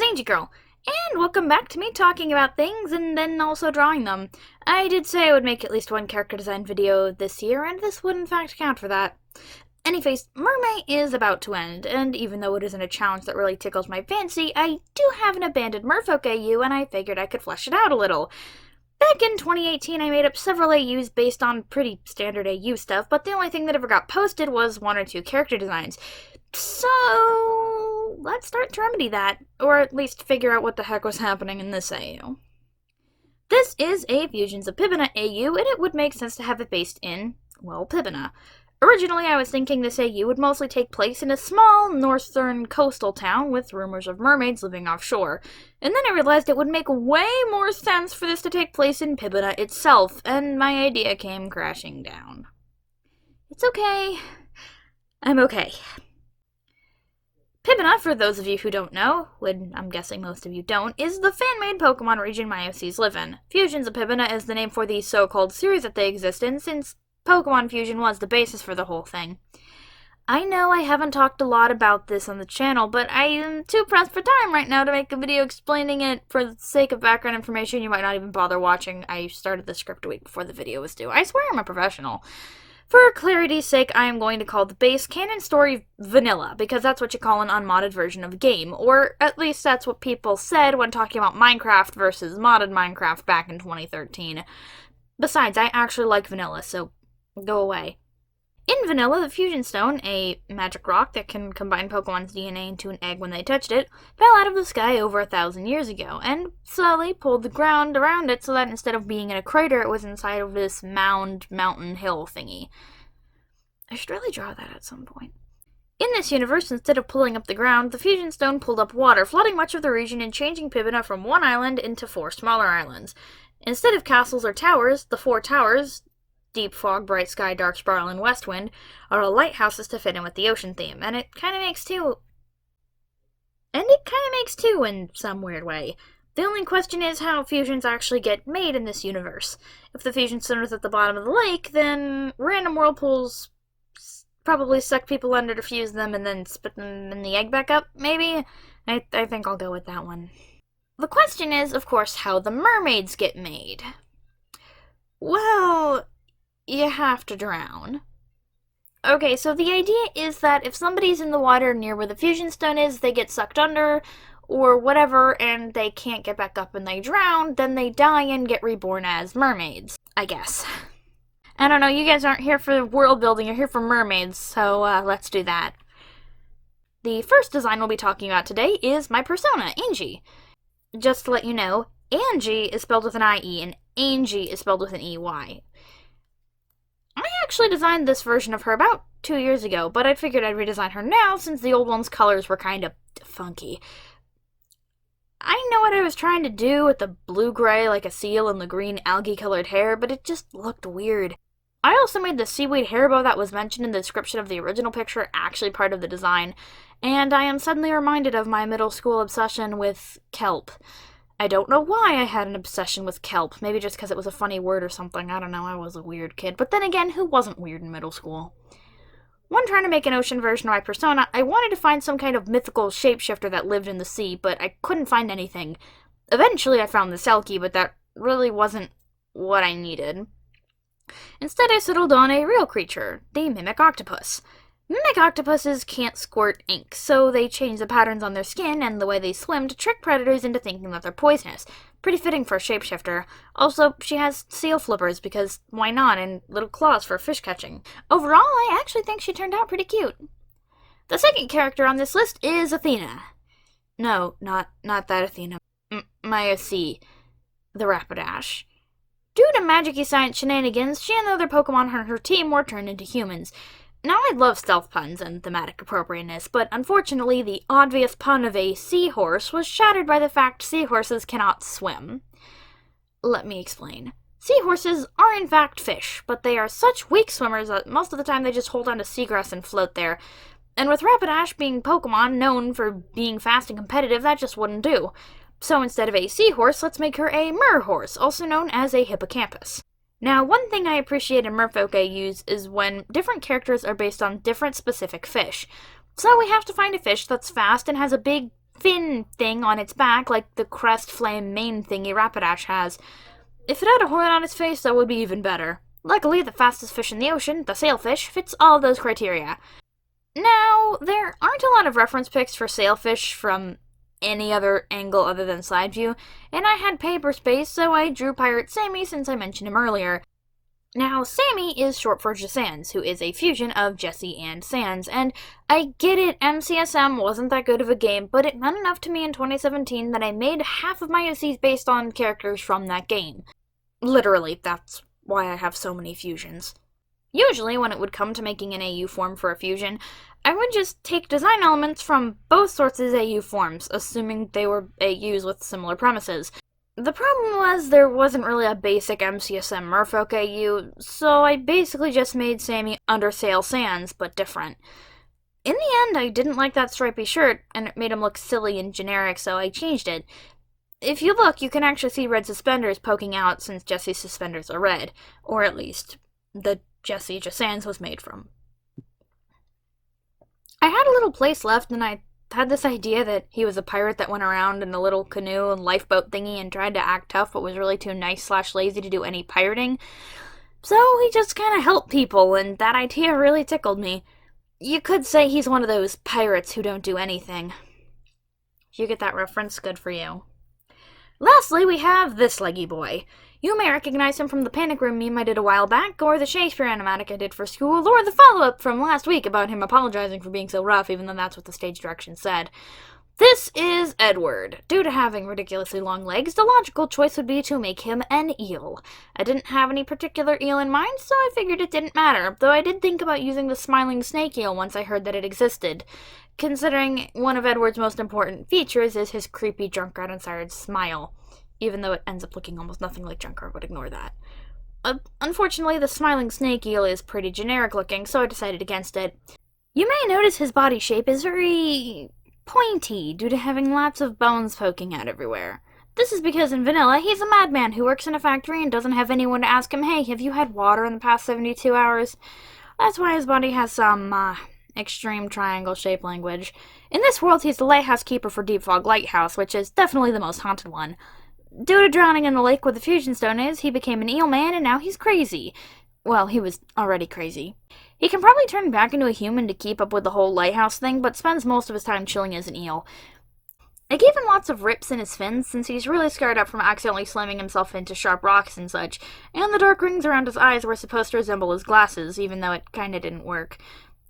Angey girl, and welcome back to me talking about things and then also drawing them. I did say I would make at least one character design video this year, and this would in fact count for that. Anyways, Mermay is about to end, and even though it isn't a challenge that really tickles my fancy, I do have an abandoned merfolk AU, and I figured I could flesh it out a little. Back in 2018, I made up several AUs based on pretty standard AU stuff, but the only thing that ever got posted was one or two character designs. So let's start to remedy that, or at least figure out what the heck was happening in this AU. This is a Fusions of Pibina AU, and it would make sense to have it based in, well, Pibina. Originally, I was thinking this AU would mostly take place in a small northern coastal town with rumors of mermaids living offshore, and then I realized it would make way more sense for this to take place in Pibina itself, and my idea came crashing down. It's okay. I'm okay. Pibina, for those of you who don't know, when I'm guessing most of you don't, is the fan-made Pokemon region my OCs live in. Fusions of Pibina is the name for the so-called series that they exist in, since Pokemon Fusion was the basis for the whole thing. I know I haven't talked a lot about this on the channel, but I am too pressed for time right now to make a video explaining it. For the sake of background information, you might not even bother watching. I started the script a week before the video was due. I swear I'm a professional. For clarity's sake, I am going to call the base canon story vanilla, because that's what you call an unmodded version of a game, or at least that's what people said when talking about Minecraft versus modded Minecraft back in 2013. Besides, I actually like vanilla, so go away. In vanilla, the Fusion Stone, a magic rock that can combine Pokemon's DNA into an egg when they touched it, fell out of the sky over 1,000 years ago, and slowly pulled the ground around it so that instead of being in a crater, it was inside of this mountain hill thingy. I should really draw that at some point. In this universe, instead of pulling up the ground, the Fusion Stone pulled up water, flooding much of the region and changing Pibina from one island into 4 smaller islands. Instead of castles or towers, the 4 towers, Deep Fog, Bright Sky, Dark Spiral, and West Wind, are all lighthouses to fit in with the ocean theme, and it kind of makes two in some weird way. The only question is how fusions actually get made in this universe. If the Fusion Stone is at the bottom of the lake, then random whirlpools probably suck people under to fuse them and then spit them in the egg back up, maybe? I think I'll go with that one. The question is, of course, how the mermaids get made. Well, you have to drown. Okay, so the idea is that if somebody's in the water near where the Fusion Stone is, they get sucked under, or whatever, and they can't get back up and they drown, then they die and get reborn as mermaids, I guess. I don't know, you guys aren't here for world building, you're here for mermaids, so let's do that. The first design we'll be talking about today is my persona, Angey. Just to let you know, Angie is spelled with an I-E, and Angey is spelled with an E-Y. I actually designed this version of her about 2 years ago, but I figured I'd redesign her now since the old one's colors were kind of funky. I know what I was trying to do with the blue-gray like a seal and the green algae-colored hair, but it just looked weird. I also made the seaweed hair bow that was mentioned in the description of the original picture actually part of the design, and I am suddenly reminded of my middle school obsession with kelp. I don't know why I had an obsession with kelp. Maybe just because it was a funny word or something. I don't know, I was a weird kid. But then again, who wasn't weird in middle school? When trying to make an ocean version of my persona, I wanted to find some kind of mythical shapeshifter that lived in the sea, but I couldn't find anything. Eventually I found the Selkie, but that really wasn't what I needed. Instead I settled on a real creature, the mimic octopus. Mimic octopuses can't squirt ink, so they change the patterns on their skin and the way they swim to trick predators into thinking that they're poisonous. Pretty fitting for a shapeshifter. Also, she has seal flippers, because why not, and little claws for fish catching. Overall, I actually think she turned out pretty cute. The second character on this list is Athena. No, not that Athena. My OC, the Rapidash. Due to magic-y science shenanigans, she and the other Pokemon on her team were turned into humans. Now, I love stealth puns and thematic appropriateness, but unfortunately the obvious pun of a seahorse was shattered by the fact seahorses cannot swim. Let me explain. Seahorses are in fact fish, but they are such weak swimmers that most of the time they just hold on to seagrass and float there. And with Rapidash being Pokemon known for being fast and competitive, that just wouldn't do. So instead of a seahorse, let's make her a merhorse, also known as a hippocampus. Now, one thing I appreciate in merfolk AUs is when different characters are based on different specific fish. So we have to find a fish that's fast and has a big fin thing on its back, like the crest flame mane thingy Rapidash has. If it had a horn on its face, that would be even better. Luckily, the fastest fish in the ocean, the sailfish, fits all of those criteria. Now, there aren't a lot of reference pics for sailfish from any other angle other than side view, and I had paper space, so I drew Pirate Sammy since I mentioned him earlier. Now, Sammy is short for Jessans, who is a fusion of Jessie and Sans, and I get it, MCSM wasn't that good of a game, but it meant enough to me in 2017 that I made half of my OCs based on characters from that game. Literally, that's why I have so many fusions. Usually, when it would come to making an AU form for a fusion, I would just take design elements from both sources' AU forms, assuming they were AUs with similar premises. The problem was there wasn't really a basic MCSM merfolk AU, so I basically just made Sammy Undersail Sans, but different. In the end, I didn't like that stripy shirt, and it made him look silly and generic, so I changed it. If you look, you can actually see red suspenders poking out since Jessie's suspenders are red, or at least the Jessie Jessans was made from. I had a little place left, and I had this idea that he was a pirate that went around in a little canoe and lifeboat thingy and tried to act tough but was really too nice/lazy to do any pirating. So he just kind of helped people, and that idea really tickled me. You could say he's one of those pirates who don't do anything. If you get that reference, good for you. Lastly, we have this leggy boy. You may recognize him from the Panic Room meme I did a while back, or the Shakespeare animatic I did for school, or the follow-up from last week about him apologizing for being so rough, even though that's what the stage direction said. This is Edward. Due to having ridiculously long legs, the logical choice would be to make him an eel. I didn't have any particular eel in mind, so I figured it didn't matter, though I did think about using the smiling snake eel once I heard that it existed, considering one of Edward's most important features is his creepy drunkard-inspired smile. Even though it ends up looking almost nothing like Junkard, but ignore that. Unfortunately, the smiling snake eel is pretty generic looking, so I decided against it. You may notice his body shape is very pointy due to having lots of bones poking out everywhere. This is because in vanilla, he's a madman who works in a factory and doesn't have anyone to ask him, hey, have you had water in the past 72 hours? That's why his body has some, extreme triangle shape language. In this world, he's the lighthouse keeper for Deep Fog Lighthouse, which is definitely the most haunted one. Due to drowning in the lake where the fusion stone is, he became an eel man, and now he's crazy. Well, he was already crazy. He can probably turn back into a human to keep up with the whole lighthouse thing, but spends most of his time chilling as an eel. I gave him lots of rips in his fins, since he's really scarred up from accidentally slamming himself into sharp rocks and such, and the dark rings around his eyes were supposed to resemble his glasses, even though it kinda didn't work.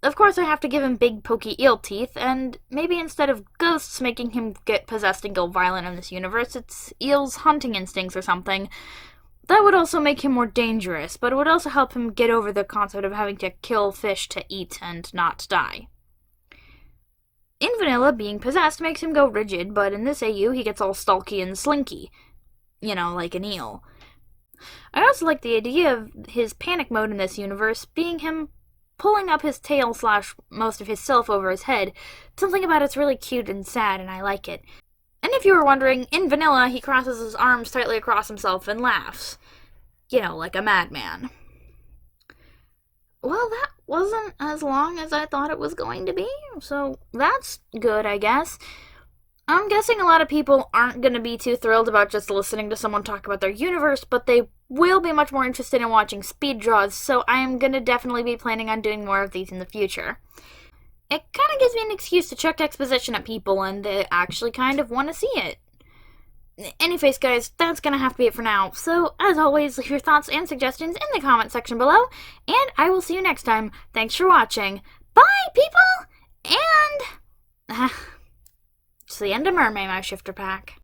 Of course, I have to give him big, pokey eel teeth, and maybe instead of ghosts making him get possessed and go violent in this universe, it's eels' hunting instincts or something. That would also make him more dangerous, but it would also help him get over the concept of having to kill fish to eat and not die. In vanilla, being possessed makes him go rigid, but in this AU, he gets all stalky and slinky. You know, like an eel. I also like the idea of his panic mode in this universe being him pulling up his tail / most of his self over his head. Something about it's really cute and sad, and I like it. And if you were wondering, in vanilla, he crosses his arms tightly across himself and laughs. You know, like a madman. Well, that wasn't as long as I thought it was going to be, so that's good, I guess. I'm guessing a lot of people aren't going to be too thrilled about just listening to someone talk about their universe, but they will be much more interested in watching speed draws, so I am going to definitely be planning on doing more of these in the future. It kind of gives me an excuse to chuck exposition at people, and they actually kind of want to see it. Anyways, guys, that's going to have to be it for now, so as always, leave your thoughts and suggestions in the comment section below, and I will see you next time. Thanks for watching. Bye, people! And it's the end of Mermay, my shifter pack.